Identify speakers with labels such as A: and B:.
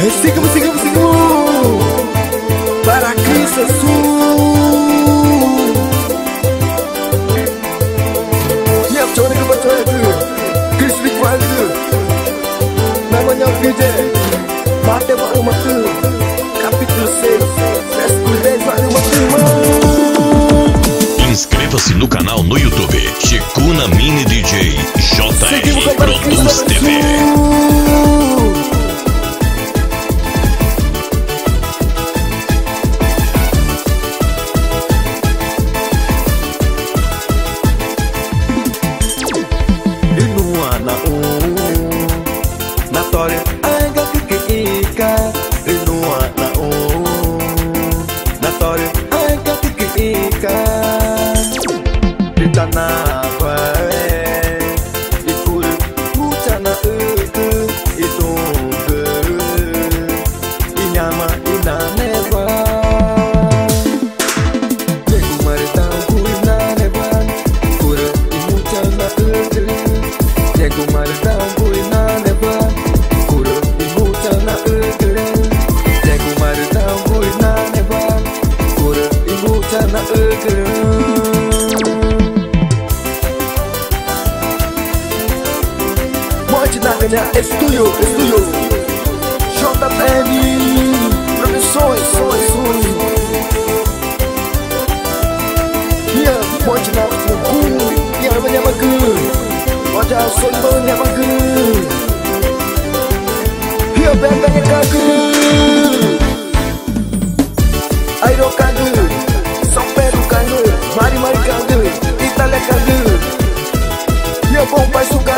A: Sigamos para Cristo Jesus. Yang cowok ni baca itu Cristo di kuasa. Namanya Fide Mate baru mata Capítulo 6 Versículo 10 baru mata.
B: Inscreva-se no canal no YouTube Chicuna Mini DJ JR Produz TV. Estúdio JPM Produções. Ia pode na tuku, ia banyak bagus. Wajah son banyak bagus. Ia banyak bagus. Airo kagu, São Pedro kagu, Mari kagu, Itália kagu. Ia bom pai suka.